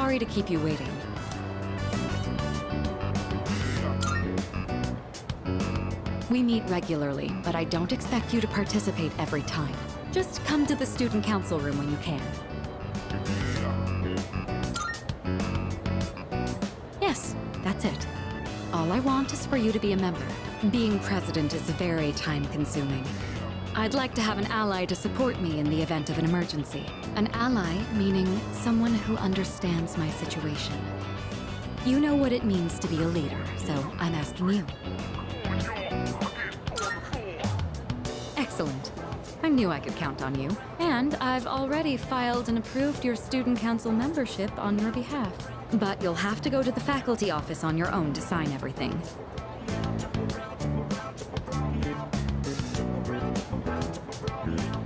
Sorry to keep you waiting. We meet regularly, but I don't expect you to participate every time. Just come to the student council room when you can. Yes, that's it. All I want is for you to be a member. Being president is very time-consuming. I'd like to have an ally to support me in the event of an emergency. An ally meaning someone who understands my situation. You know what it means to be a leader, so I'm asking you. Excellent. I knew I could count on you. And I've already filed and approved your student council membership on your behalf. But you'll have to go to the faculty office on your own to sign everything.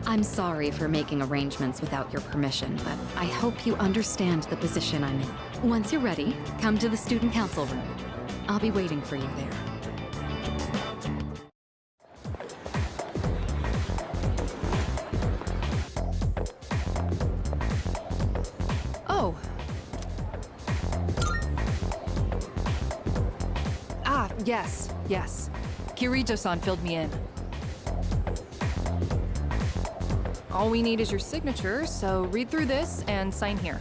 I'm sorry for making arrangements without your permission, but I hope you understand the position I'm in. Once you're ready, come to the student council room. I'll be waiting for you there. Oh. Ah, yes. Kirito-san filled me in. All we need is your signature, so read through this and sign here.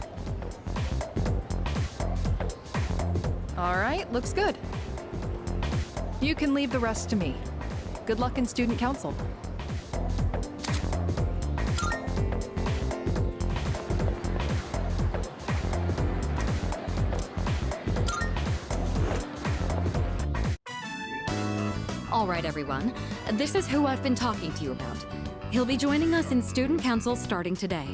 All right, looks good. You can leave the rest to me. Good luck in student council. All right, everyone. This is who I've been talking to you about. He'll be joining us in student council starting today.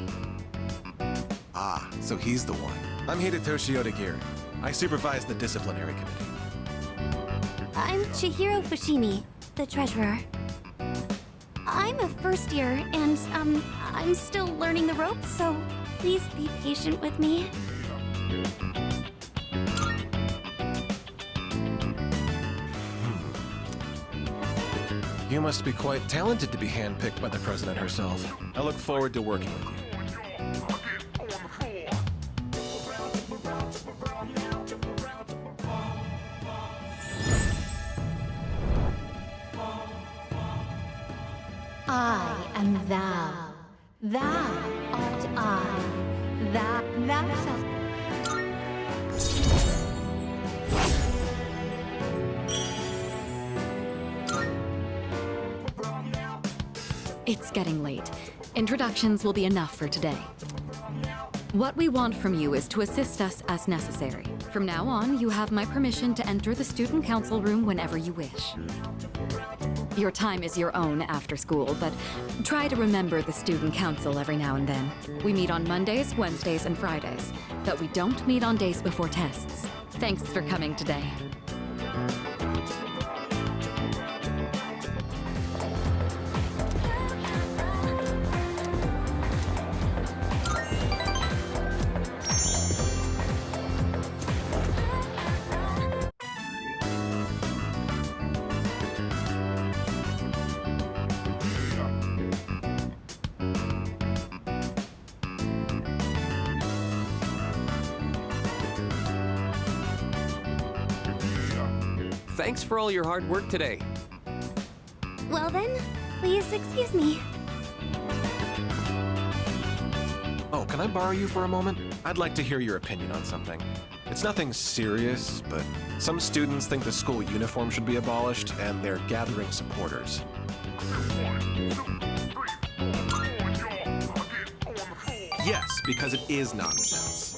Ah, so he's the one. I'm Hidetoshi Odagiri. I supervise the disciplinary committee. I'm Chihiro Fushimi, the treasurer. I'm a first year, and, I'm still learning the ropes, so please be patient with me. You must be quite talented to be handpicked by the president herself. I look forward to working with you. I am thou. Thou art I. Thou shalt... It's getting late. Introductions will be enough for today. What we want from you is to assist us as necessary. From now on, you have my permission to enter the student council room whenever you wish. Your time is your own after school, but try to remember the student council every now and then. We meet on Mondays, Wednesdays, and Fridays, but we don't meet on days before tests. Thanks for coming today. Thanks for all your hard work today. Well then, please excuse me. Oh, can I borrow you for a moment? I'd like to hear your opinion on something. It's nothing serious, but some students think the school uniform should be abolished, and they're gathering supporters. Yes, because it is nonsense.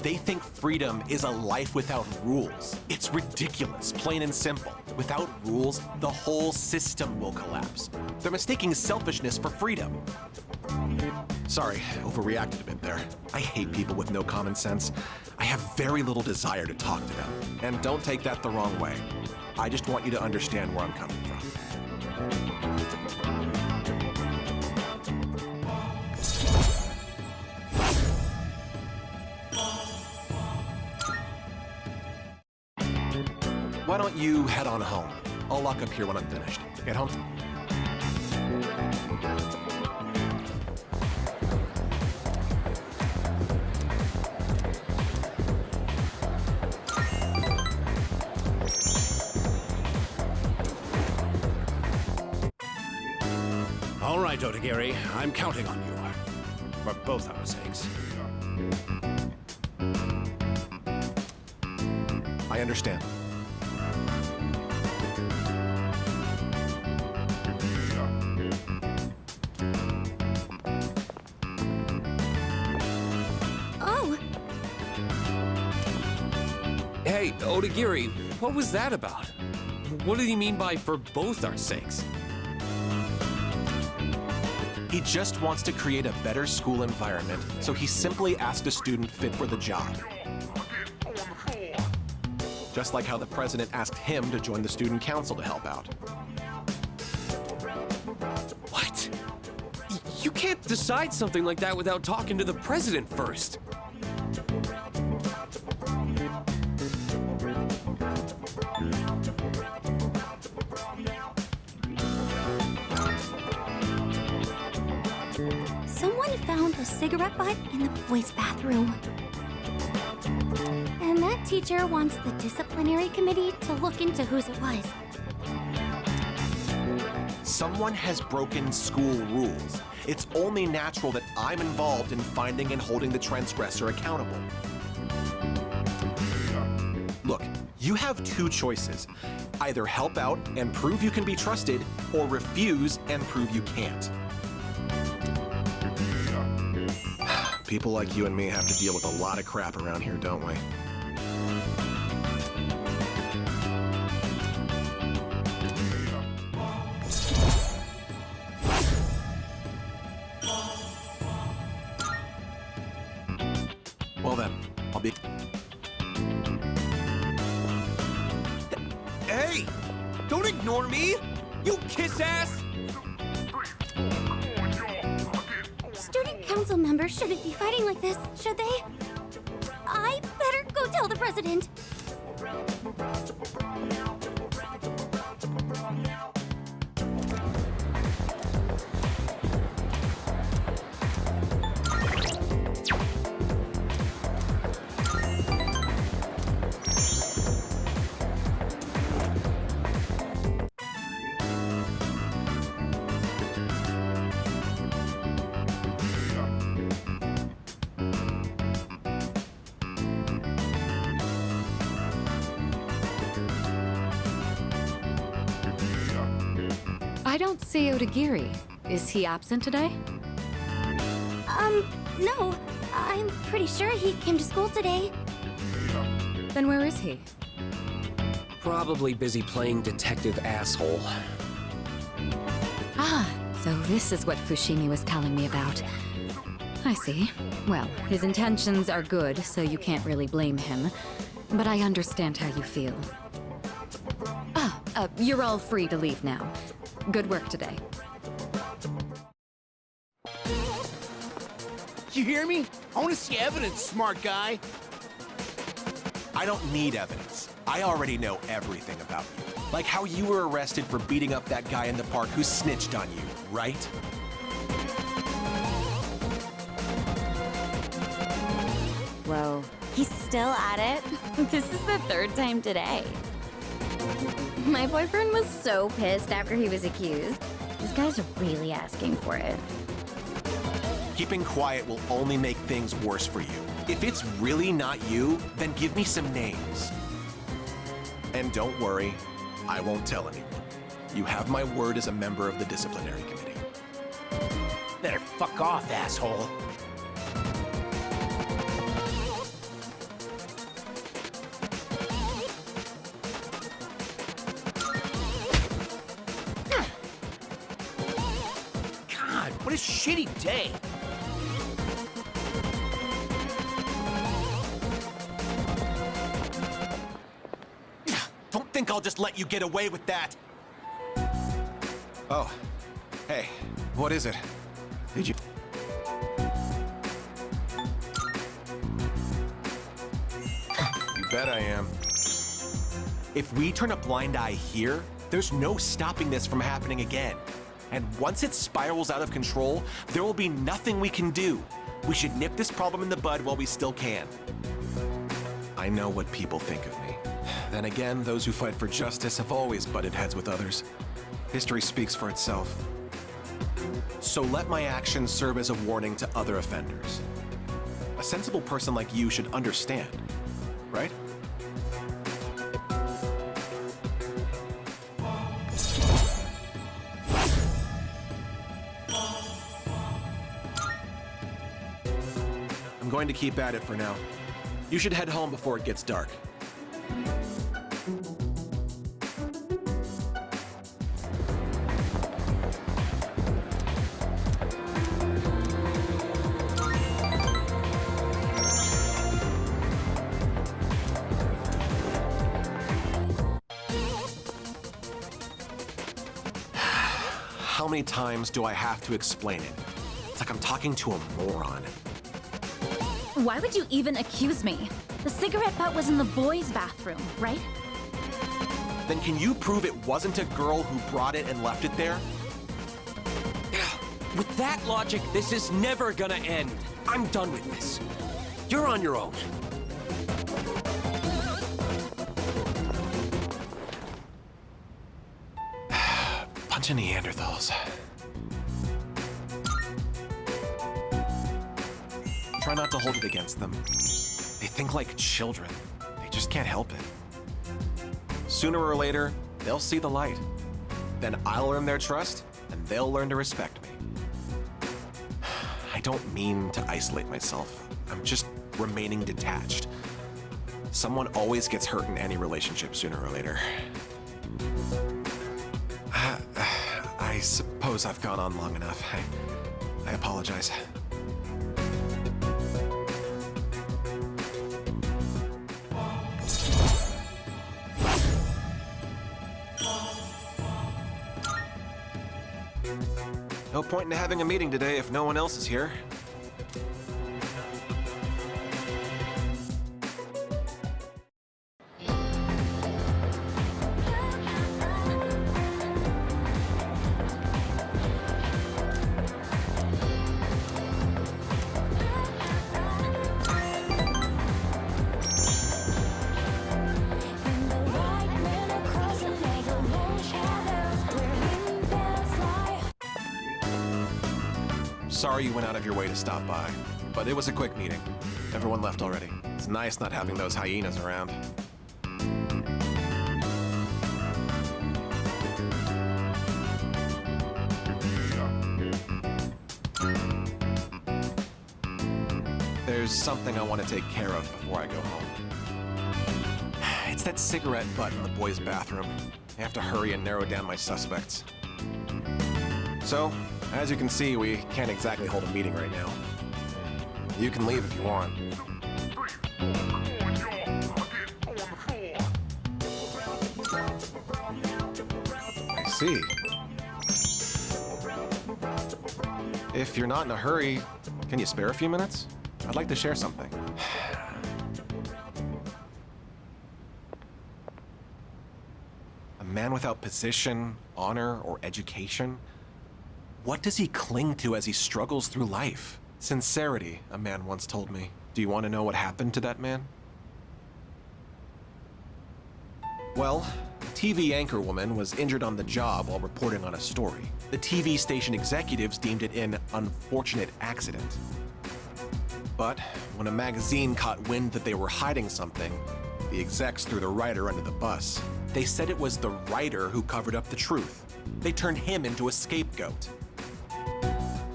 They think freedom is a life without rules. It's ridiculous, plain and simple. Without rules, the whole system will collapse. They're mistaking selfishness for freedom. Sorry, overreacted a bit there. I hate people with no common sense. I have very little desire to talk to them. And don't take that the wrong way. I just want you to understand where I'm coming from. Why don't you head on home? I'll lock up here when I'm finished. Get home. right, Odagiri. I'm counting on you. For both our sakes. I understand. Oh, Hey, Odagiri, what was that about? What did he mean by for both our sakes? He just wants to create a better school environment, so he simply asked a student fit for the job. Just like how the president asked him to join the student council to help out. What? You can't decide something like that without talking to the president first. someone found a cigarette butt in the boys' bathroom. And that teacher wants the disciplinary committee to look into whose it was. Someone has broken school rules. It's only natural that I'm involved in finding and holding the transgressor accountable. Look, you have two choices. Either help out and prove you can be trusted, or refuse and prove you can't. People like you and me have to deal with a lot of crap around here, don't we? Well then, I'll be... Hey! Don't ignore me! You kiss ass! Student council members shouldn't be fighting like this, should they? I better go tell the president. I don't see Odagiri. Is he absent today? No. I'm pretty sure he came to school today. Then where is he? Probably busy playing detective asshole. Ah, so this is what Fushimi was telling me about. I see. Well, his intentions are good, so you can't really blame him. But I understand how you feel. You're all free to leave now. Good work today. You hear me? I want to see evidence, smart guy. I don't need evidence. I already know everything about you. Like how you were arrested for beating up that guy in the park who snitched on you, right? Whoa, he's still at it? This is the third time today. My boyfriend was so pissed after he was accused. These guys are really asking for it. Keeping quiet will only make things worse for you. If it's really not you, then give me some names. And don't worry, I won't tell anyone. You have my word as a member of the disciplinary committee. Better fuck off, asshole. God, what a shitty day. Don't think I'll just let you get away with that. Oh, hey, what is it? Did you... You bet I am. If we turn a blind eye here, there's no stopping this from happening again. And once it spirals out of control, there will be nothing we can do. We should nip this problem in the bud while we still can. I know what people think of me. Then again, those who fight for justice have always butted heads with others. History speaks for itself. So let my actions serve as a warning to other offenders. A sensible person like you should understand, right? I'm going to keep at it for now. You should head home before it gets dark. How many times do I have to explain it? It's like I'm talking to a moron. Why would you even accuse me? The cigarette butt was in the boys' bathroom, right? Then can you prove it wasn't a girl who brought it and left it there? With that logic, this is never gonna end. I'm done with this. You're on your own. Bunch of Neanderthals. Try not to hold it against them. They think like children. They just can't help it. Sooner or later, they'll see the light. Then I'll earn their trust, and they'll learn to respect me. I don't mean to isolate myself. I'm just remaining detached. Someone always gets hurt in any relationship sooner or later. I suppose I've gone on long enough. I apologize. No point in having a meeting today if no one else is here. Sorry you went out of your way to stop by, but it was a quick meeting. Everyone left already. It's nice not having those hyenas around. There's something I want to take care of before I go home. It's that cigarette butt in the boys' bathroom. I have to hurry and narrow down my suspects. So, as you can see, we can't exactly hold a meeting right now. You can leave if you want. I see. If you're not in a hurry, can you spare a few minutes? I'd like to share something. A man without position, honor, or education? What does he cling to as he struggles through life? Sincerity, a man once told me. Do you want to know what happened to that man? Well, a TV anchorwoman was injured on the job while reporting on a story. The TV station executives deemed it an unfortunate accident. But when a magazine caught wind that they were hiding something, the execs threw the writer under the bus. They said it was the writer who covered up the truth. They turned him into a scapegoat.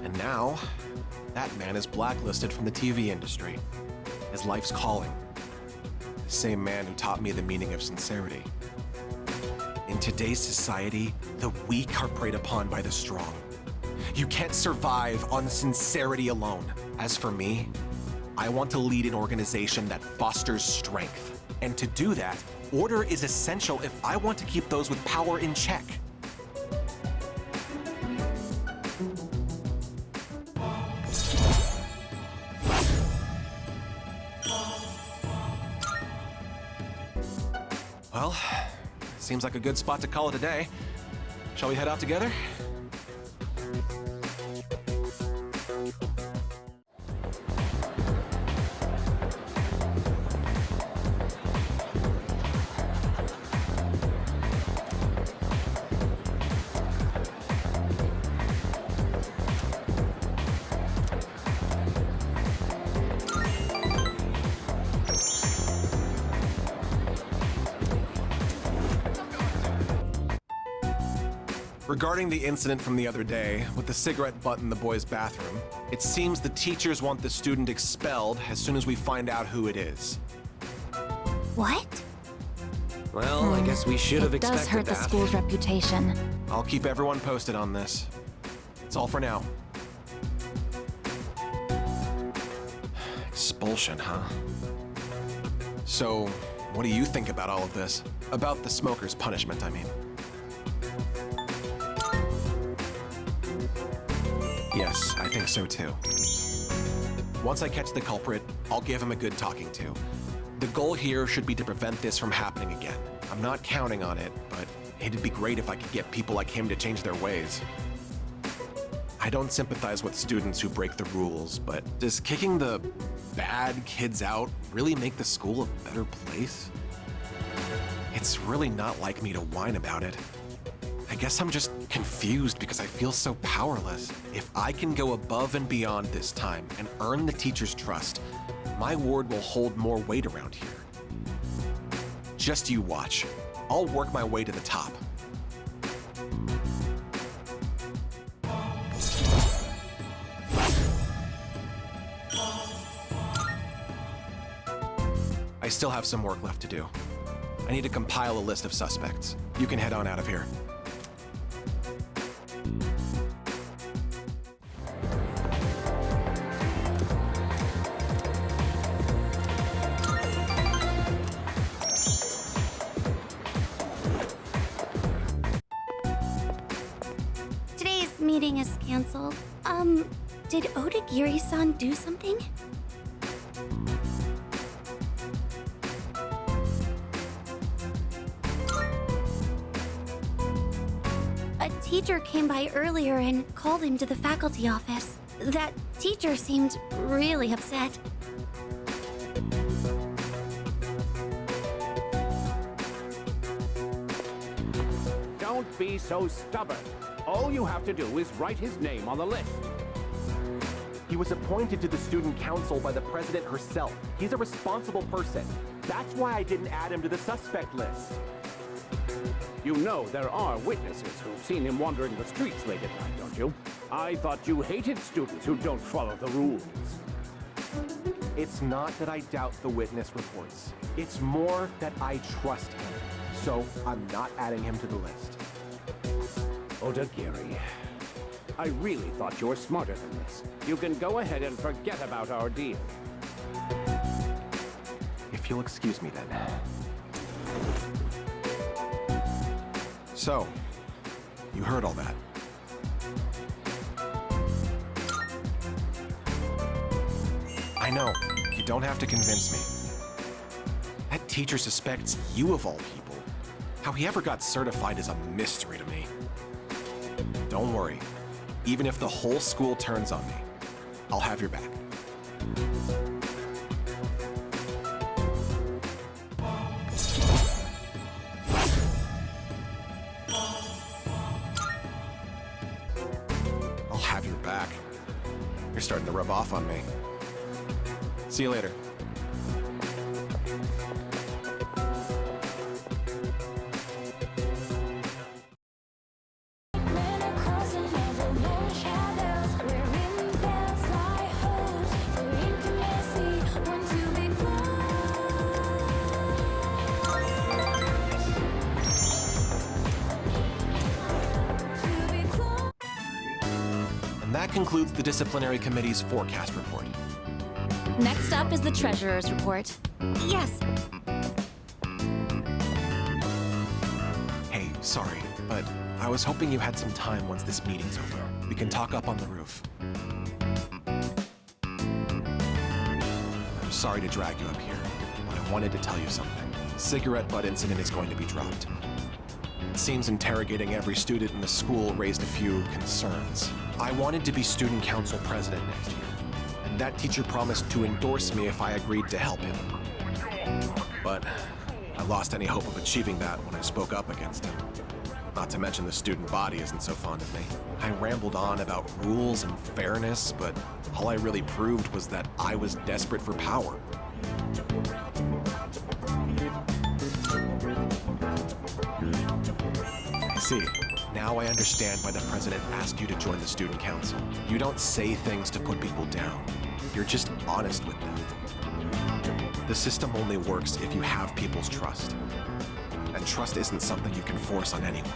And now, that man is blacklisted from the TV industry. His life's calling. The same man who taught me the meaning of sincerity. In today's society, the weak are preyed upon by the strong. You can't survive on sincerity alone. As for me, I want to lead an organization that fosters strength. And to do that, order is essential if I want to keep those with power in check. Well, seems like a good spot to call it a day. Shall we head out together? Regarding the incident from the other day with the cigarette butt in the boys' bathroom, it seems the teachers want the student expelled as soon as we find out who it is. What? Well, I guess we should have It expected does hurt that. the school's reputation. I'll keep everyone posted on this. That's all for now. Expulsion, huh? So, what do you think about all of this? About the smoker's punishment, I mean. Yes, I think so too. Once I catch the culprit, I'll give him a good talking to. The goal here should be to prevent this from happening again. I'm not counting on it, but it'd be great if I could get people like him to change their ways. I don't sympathize with students who break the rules, but does kicking the bad kids out really make the school a better place? It's really not like me to whine about it. I guess I'm just confused because I feel so powerless. If I can go above and beyond this time and earn the teacher's trust, my ward will hold more weight around here. Just you watch. I'll work my way to the top. I still have some work left to do. I need to compile a list of suspects. You can head on out of here. Today's meeting is canceled. Did Odagiri-san do something? A teacher came by earlier and called him to the faculty office. That teacher seemed really upset. Don't be so stubborn. All you have to do is write his name on the list. He was appointed to the student council by the president herself. He's a responsible person. That's why I didn't add him to the suspect list. You know there are witnesses who've seen him wandering the streets late at night, don't you? I thought you hated students who don't follow the rules. It's not that I doubt the witness reports. It's more that I trust him. So I'm not adding him to the list. Odagiri, I really thought you were smarter than this. You can go ahead and forget about our deal. If you'll excuse me then. So, you heard all that. I know, you don't have to convince me. That teacher suspects you of all people. How he ever got certified is a mystery to me. Don't worry. Even if the whole school turns on me, I'll have your back. I'll have your back. You're starting to rub off on me. See you later. And that concludes the disciplinary committee's forecast report. Next up is the treasurer's report. Yes. Hey, sorry, but I was hoping you had some time once this meeting's over. We can talk up on the roof. I'm sorry to drag you up here, but I wanted to tell you something. Cigarette butt incident is going to be dropped. It seems interrogating every student in the school raised a few concerns. I wanted to be student council president next year, and that teacher promised to endorse me if I agreed to help him. But I lost any hope of achieving that when I spoke up against him. Not to mention the student body isn't so fond of me. I rambled on about rules and fairness, but all I really proved was that I was desperate for power. I see. Now I understand why the president asked you to join the student council. You don't say things to put people down. You're just honest with them. The system only works if you have people's trust. And trust isn't something you can force on anyone.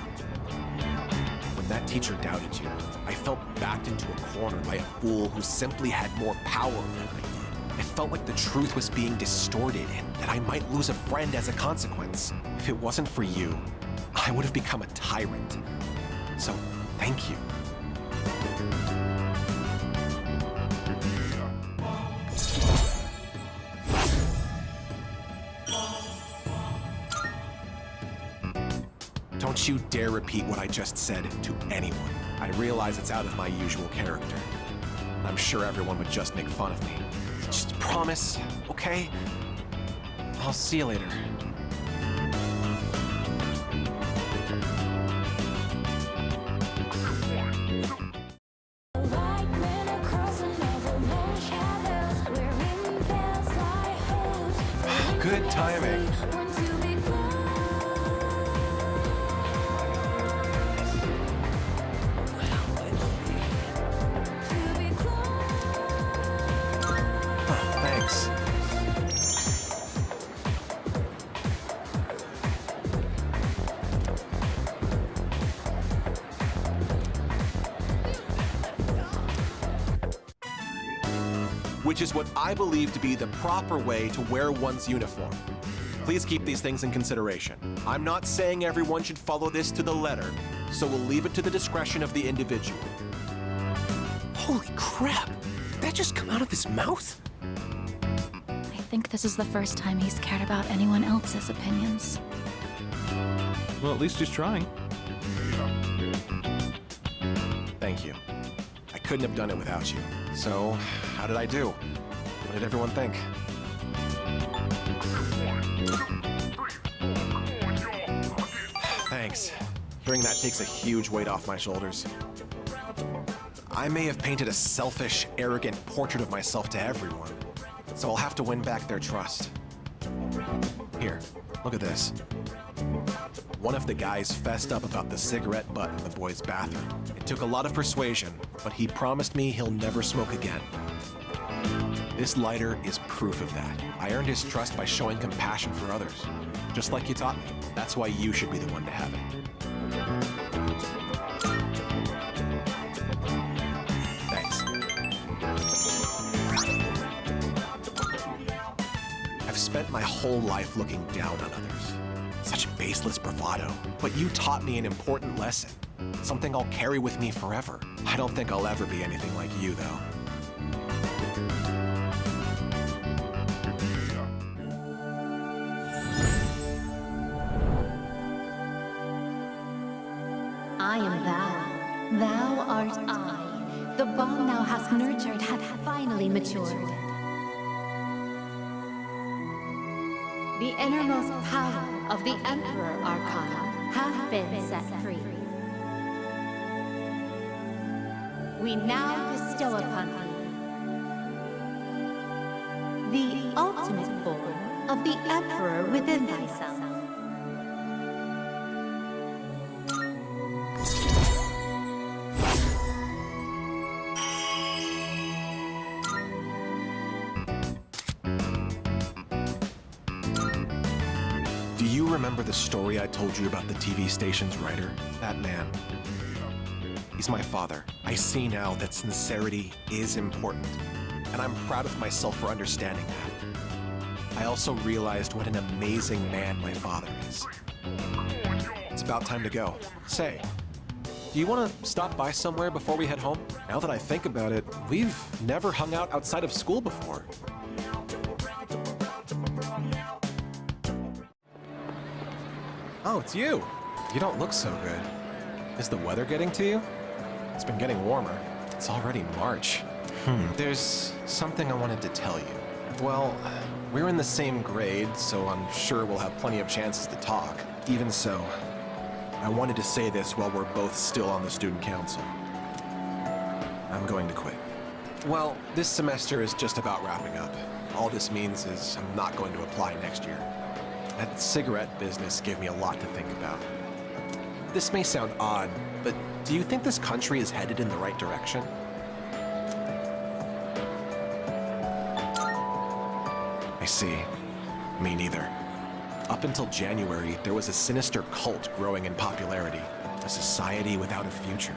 When that teacher doubted you, I felt backed into a corner by a fool who simply had more power than I did. I felt like the truth was being distorted and that I might lose a friend as a consequence. If it wasn't for you, I would have become a tyrant. So, thank you. Don't you dare repeat what I just said to anyone. I realize it's out of my usual character. I'm sure everyone would just make fun of me. Just promise, okay? I'll see you later. Good timing. Thanks. Which is what I believe to be the proper way to wear one's uniform. Please keep these things in consideration. I'm not saying everyone should follow this to the letter, so we'll leave it to the discretion of the individual. Holy crap! Did that just come out of his mouth? I think this is the first time he's cared about anyone else's opinions. Well, at least he's trying. Thank you. I couldn't have done it without you. So, how did I do? What did everyone think? Thanks. Hearing that takes a huge weight off my shoulders. I may have painted a selfish, arrogant portrait of myself to everyone, so I'll have to win back their trust. Here, look at this. One of the guys fessed up about the cigarette butt in the boys' bathroom. It took a lot of persuasion, but he promised me he'll never smoke again. This lighter is proof of that. I earned his trust by showing compassion for others, just like you taught me. That's why you should be the one to have it. Thanks. I've spent my whole life looking down on others. Such baseless bravado. But you taught me an important lesson. Something I'll carry with me forever. I don't think I'll ever be anything like you, though. I am thou. Thou art I. The bond thou hast nurtured hath finally matured. The innermost power of the Emperor Arcana hath been set free. We now bestow upon thee the ultimate form of the Emperor within thyself. Do you remember the story I told you about the TV station's writer? That man. He's my father. I see now that sincerity is important, and I'm proud of myself for understanding that. I also realized what an amazing man my father is. It's about time to go. Say, do you want to stop by somewhere before we head home? Now that I think about it, we've never hung out outside of school before. Oh, it's you. You don't look so good. Is the weather getting to you? It's been getting warmer. It's already March. There's something I wanted to tell you. Well, we're in the same grade, so I'm sure we'll have plenty of chances to talk. Even so, I wanted to say this while we're both still on the student council. I'm going to quit. Well, this semester is just about wrapping up. All this means is I'm not going to apply next year. That cigarette business gave me a lot to think about. This may sound odd, but do you think this country is headed in the right direction? I see. Me neither. Up until January, there was a sinister cult growing in popularity, a society without a future.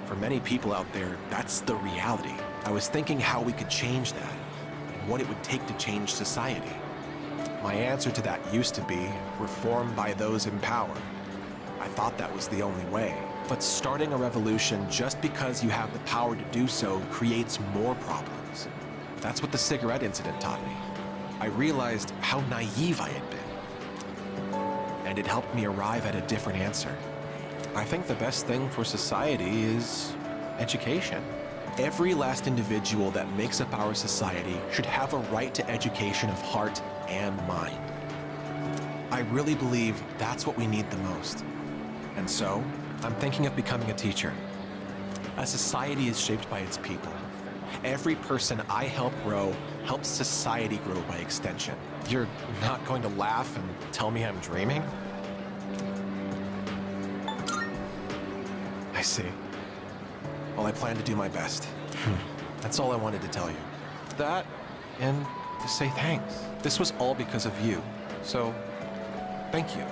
For many people out there, that's the reality. I was thinking how we could change that, and what it would take to change society. My answer to that used to be reform by those in power. I thought that was the only way. But starting a revolution just because you have the power to do so creates more problems. That's what the cigarette incident taught me. I realized how naive I had been. And it helped me arrive at a different answer. I think the best thing for society is education. Every last individual that makes up our society should have a right to education of heart and mind. I really believe that's what we need the most. And so, I'm thinking of becoming a teacher. A society is shaped by its people. Every person I help grow helps society grow by extension. You're not going to laugh and tell me I'm dreaming? I see. Well, I plan to do my best. That's all I wanted to tell you. That, and to say thanks. This was all because of you. So, thank you.